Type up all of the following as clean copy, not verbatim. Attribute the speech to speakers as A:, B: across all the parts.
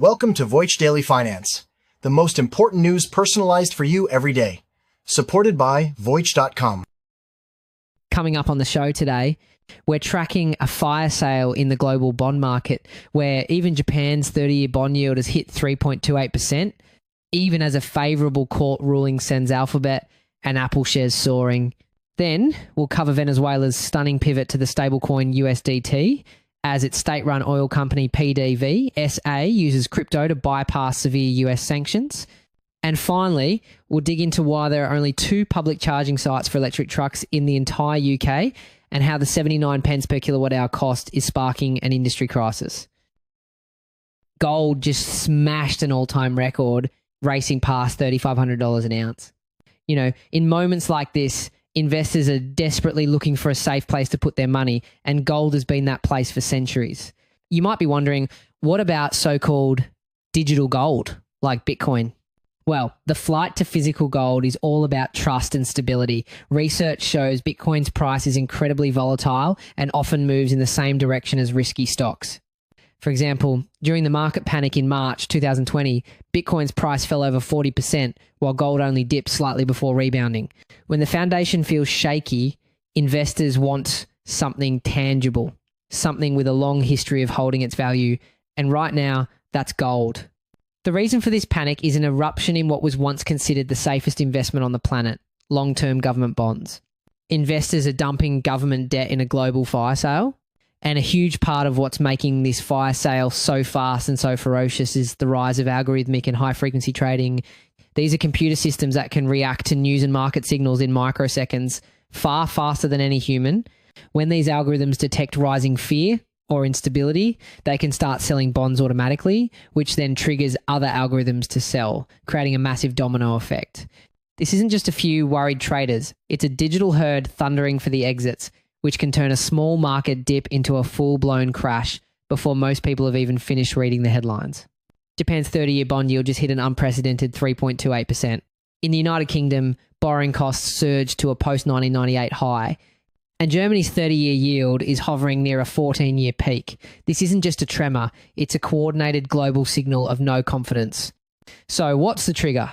A: Welcome to Voice Daily Finance, the most important news personalized for you every day. Supported by Voice.com.
B: Coming up on the show today, we're tracking a fire sale in the global bond market where even Japan's 30-year bond yield has hit 3.28%, even as a favourable court ruling sends Alphabet and Apple shares soaring. Then we'll cover Venezuela's stunning pivot to the stablecoin USDT as its state-run oil company PDVSA uses crypto to bypass severe US sanctions. And finally, we'll dig into why there are only 2 public charging sites for electric trucks in the entire UK and how the 79 pence per kilowatt hour cost is sparking an industry crisis. Gold just smashed an all-time record, racing past $3,500 an ounce. You know, in moments like this, investors are desperately looking for a safe place to put their money, and gold has been that place for centuries. You might be wondering, what about so-called digital gold, like Bitcoin? Well, the flight to physical gold is all about trust and stability. Research shows Bitcoin's price is incredibly volatile and often moves in the same direction as risky stocks. For example, during the market panic in March 2020, Bitcoin's price fell over 40%, while gold only dipped slightly before rebounding. When the foundation feels shaky, investors want something tangible, something with a long history of holding its value, and right now, that's gold. The reason for this panic is an eruption in what was once considered the safest investment on the planet, long-term government bonds. Investors are dumping government debt in a global fire sale. And a huge part of what's making this fire sale so fast and so ferocious is the rise of algorithmic and high-frequency trading. These are computer systems that can react to news and market signals in microseconds far faster than any human. When these algorithms detect rising fear or instability, they can start selling bonds automatically, which then triggers other algorithms to sell, creating a massive domino effect. This isn't just a few worried traders. It's a digital herd thundering for the exits, which can turn a small market dip into a full-blown crash before most people have even finished reading the headlines. Japan's 30-year bond yield just hit an unprecedented 3.28%. In the United Kingdom, borrowing costs surged to a post-1998 high, and Germany's 30-year yield is hovering near a 14-year peak. This isn't just a tremor, it's a coordinated global signal of no confidence. So what's the trigger?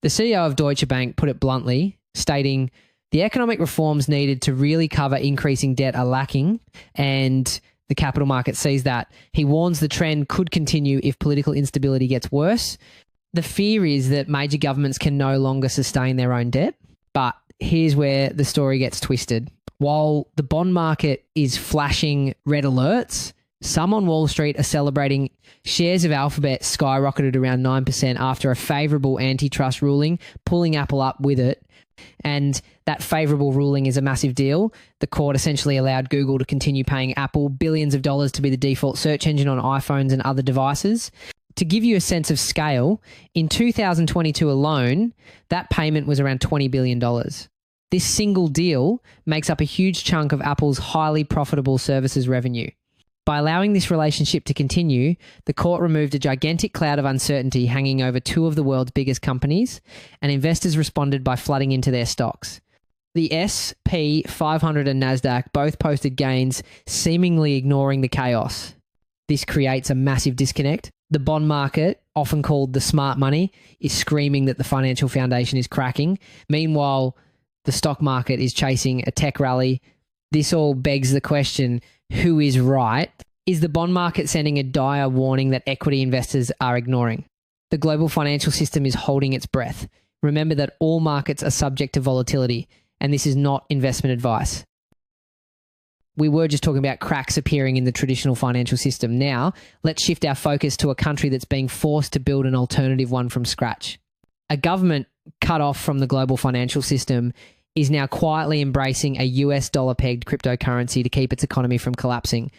B: The CEO of Deutsche Bank put it bluntly, stating, "The economic reforms needed to really cover increasing debt are lacking, and the capital market sees that." He warns the trend could continue if political instability gets worse. The fear is that major governments can no longer sustain their own debt. But here's where the story gets twisted. While the bond market is flashing red alerts, some on Wall Street are celebrating. Shares of Alphabet skyrocketed around 9% after a favourable antitrust ruling, pulling Apple up with it. And that favourable ruling is a massive deal. The court essentially allowed Google to continue paying Apple billions of dollars to be the default search engine on iPhones and other devices. To give you a sense of scale, in 2022 alone, that payment was around $20 billion. This single deal makes up a huge chunk of Apple's highly profitable services revenue. By allowing this relationship to continue, the court removed a gigantic cloud of uncertainty hanging over 2 of the world's biggest companies, and investors responded by flooding into their stocks. The S&P 500 and NASDAQ both posted gains, seemingly ignoring the chaos. This creates a massive disconnect. The bond market, often called the smart money, is screaming that the financial foundation is cracking. Meanwhile, the stock market is chasing a tech rally. This all begs the question, who is right? Is the bond market sending a dire warning that equity investors are ignoring? The global financial system is holding its breath. Remember that all markets are subject to volatility, and this is not investment advice. We were just talking about cracks appearing in the traditional financial system. Now, let's shift our focus to a country that's being forced to build an alternative one from scratch. A government cut off from the global financial system is now quietly embracing a US dollar-pegged cryptocurrency to keep its economy from collapsing.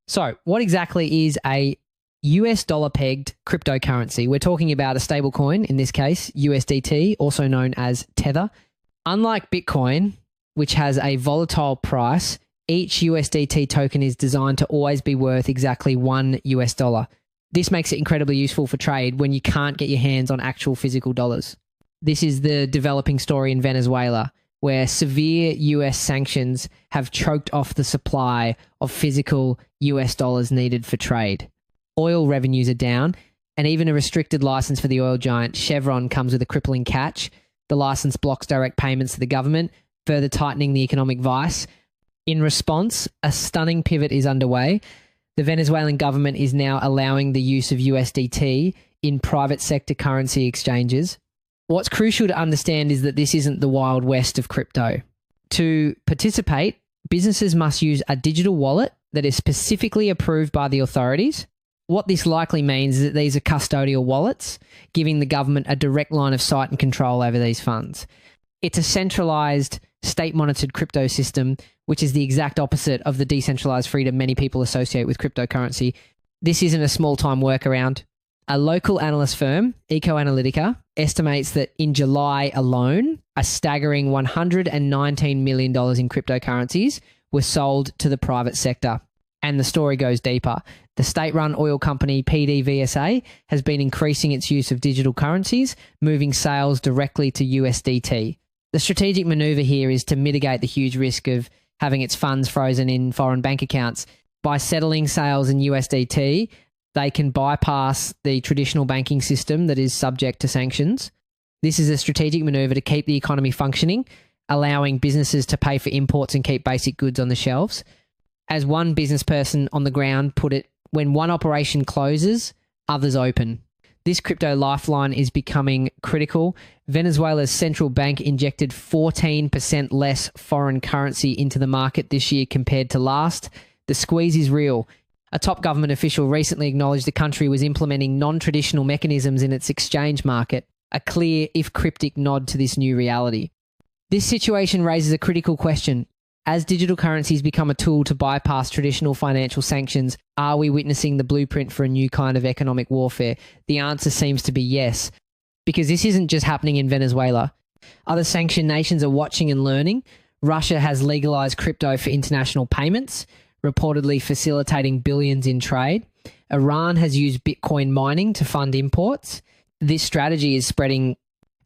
B: So, what exactly is a US dollar-pegged cryptocurrency? We're talking about a stablecoin, in this case, USDT, also known as Tether. Unlike Bitcoin, which has a volatile price, each USDT token is designed to always be worth exactly $1. This makes it incredibly useful for trade when you can't get your hands on actual physical dollars. This is the developing story in Venezuela, where severe US sanctions have choked off the supply of physical US dollars needed for trade. Oil revenues are down, And even a restricted license for the oil giant Chevron comes with a crippling catch. The license blocks direct payments to the government, further tightening the economic vice. In response, a stunning pivot is underway. The Venezuelan government is now allowing the use of USDT in private sector currency exchanges. What's crucial to understand is that this isn't the Wild West of crypto. To participate, businesses must use a digital wallet that is specifically approved by the authorities. What this likely means is that these are custodial wallets, giving the government a direct line of sight and control over these funds. It's a centralized, state-monitored crypto system, which is the exact opposite of the decentralized freedom many people associate with cryptocurrency. This isn't a small-time workaround. A local analyst firm, EcoAnalytica, estimates that in July alone, a staggering $119 million in cryptocurrencies were sold to the private sector. And the story goes deeper. The state-run oil company PDVSA has been increasing its use of digital currencies, moving sales directly to USDT. The strategic maneuver here is to mitigate the huge risk of having its funds frozen in foreign bank accounts. By settling sales in USDT, they can bypass the traditional banking system that is subject to sanctions. This is a strategic maneuver to keep the economy functioning, allowing businesses to pay for imports and keep basic goods on the shelves. As one business person on the ground put it, when one operation closes, others open. This crypto lifeline is becoming critical. Venezuela's central bank injected 14% less foreign currency into the market this year compared to last. The squeeze is real. A top government official recently acknowledged the country was implementing non-traditional mechanisms in its exchange market, a clear, if cryptic, nod to this new reality. This situation raises a critical question. As digital currencies become a tool to bypass traditional financial sanctions, are we witnessing the blueprint for a new kind of economic warfare? The answer seems to be yes, because this isn't just happening in Venezuela. Other sanctioned nations are watching and learning. Russia has legalized crypto for international payments, reportedly facilitating billions in trade. Iran has used Bitcoin mining to fund imports. This strategy is spreading.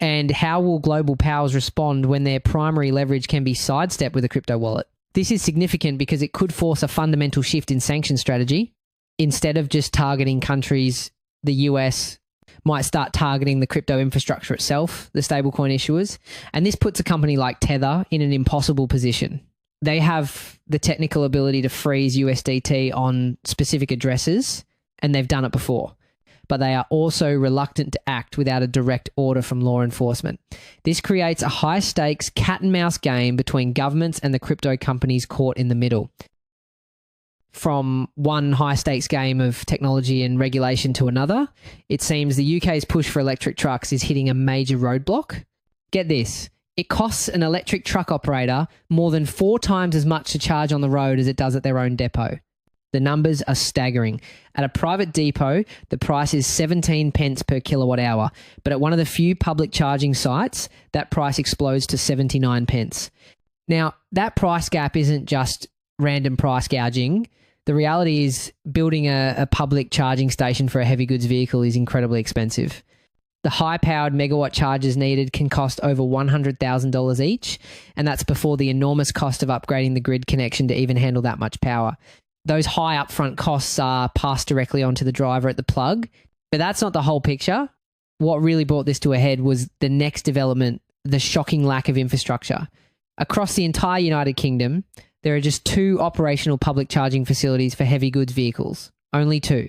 B: And how will global powers respond when their primary leverage can be sidestepped with a crypto wallet? This is significant because it could force a fundamental shift in sanction strategy. Instead of just targeting countries, the US might start targeting the crypto infrastructure itself, the stablecoin issuers. And this puts a company like Tether in an impossible position. They have the technical ability to freeze USDT on specific addresses, and they've done it before. But they are also reluctant to act without a direct order from law enforcement. This creates a high-stakes cat-and-mouse game between governments and the crypto companies caught in the middle. From one high-stakes game of technology and regulation to another, it seems the UK's push for electric trucks is hitting a major roadblock. Get this. It costs an electric truck operator more than 4 times as much to charge on the road as it does at their own depot. The numbers are staggering. At a private depot, the price is 17 pence per kilowatt hour, but at one of the few public charging sites, that price explodes to 79 pence. Now, that price gap isn't just random price gouging. The reality is building a public charging station for a heavy goods vehicle is incredibly expensive. The high-powered megawatt chargers needed can cost over $100,000 each, and that's before the enormous cost of upgrading the grid connection to even handle that much power. Those high upfront costs are passed directly onto the driver at the plug, but that's not the whole picture. What really brought this to a head was the next development, the shocking lack of infrastructure. Across the entire United Kingdom, there are just 2 operational public charging facilities for heavy goods vehicles. Only 2.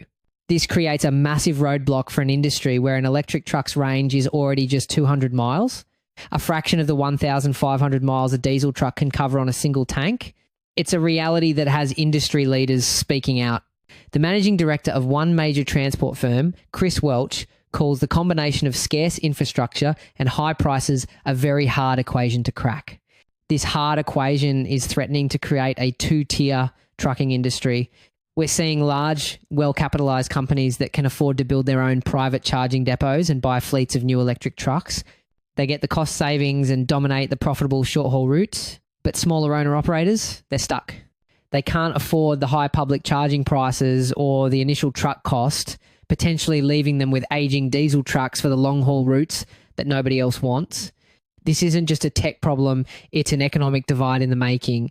B: This creates a massive roadblock for an industry where an electric truck's range is already just 200 miles, a fraction of the 1,500 miles a diesel truck can cover on a single tank. It's a reality that has industry leaders speaking out. The managing director of one major transport firm, Chris Welch, calls the combination of scarce infrastructure and high prices a very hard equation to crack. This hard equation is threatening to create a 2-tier trucking industry. We're seeing large, well-capitalized companies that can afford to build their own private charging depots and buy fleets of new electric trucks. They get the cost savings and dominate the profitable short-haul routes. But smaller owner-operators, they're stuck. They can't afford the high public charging prices or the initial truck cost, potentially leaving them with aging diesel trucks for the long-haul routes that nobody else wants. This isn't just a tech problem, it's an economic divide in the making.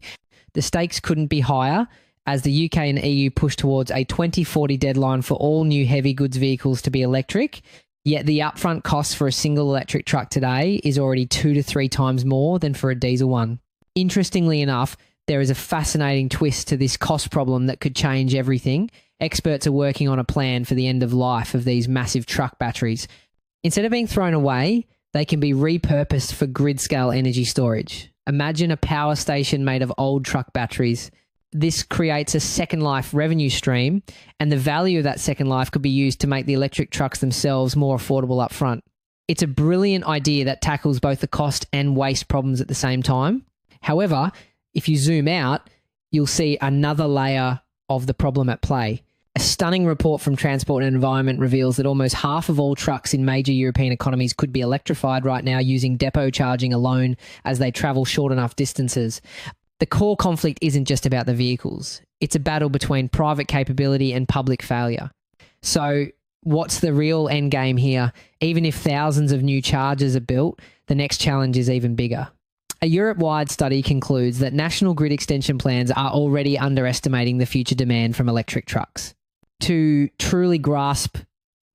B: The stakes couldn't be higher. as the UK and EU push towards a 2040 deadline for all new heavy goods vehicles to be electric. Yet the upfront cost for a single electric truck today is already 2 to 3 times more than for a diesel one. Interestingly enough, there is a fascinating twist to this cost problem that could change everything. Experts are working on a plan for the end of life of these massive truck batteries. Instead of being thrown away, they can be repurposed for grid-scale energy storage. Imagine a power station made of old truck batteries. This creates a second life revenue stream, and the value of that second life could be used to make the electric trucks themselves more affordable up front. It's a brilliant idea that tackles both the cost and waste problems at the same time. However, if you zoom out, you'll see another layer of the problem at play. A stunning report from Transport and Environment reveals that almost half of all trucks in major European economies could be electrified right now using depot charging alone as they travel short enough distances. The core conflict isn't just about the vehicles. It's a battle between private capability and public failure. So what's the real end game here? Even if thousands of new chargers are built, the next challenge is even bigger. A Europe-wide study concludes that national grid extension plans are already underestimating the future demand from electric trucks. To truly grasp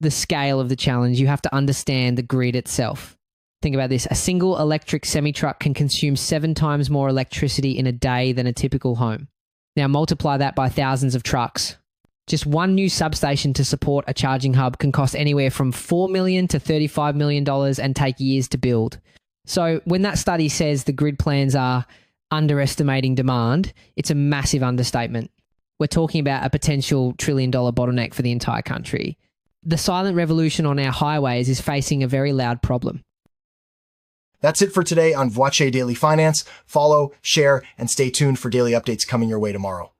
B: the scale of the challenge, you have to understand the grid itself. Think about this. A single electric semi-truck can consume 7 times more electricity in a day than a typical home. Now multiply that by thousands of trucks. Just one new substation to support a charging hub can cost anywhere from $4 million to $35 million and take years to build. So when that study says the grid plans are underestimating demand, it's a massive understatement. We're talking about a potential $1 trillion bottleneck for the entire country. The silent revolution on our highways is facing a very loud problem.
A: That's it for today on Voice Daily Finance. Follow, share, and stay tuned for daily updates coming your way tomorrow.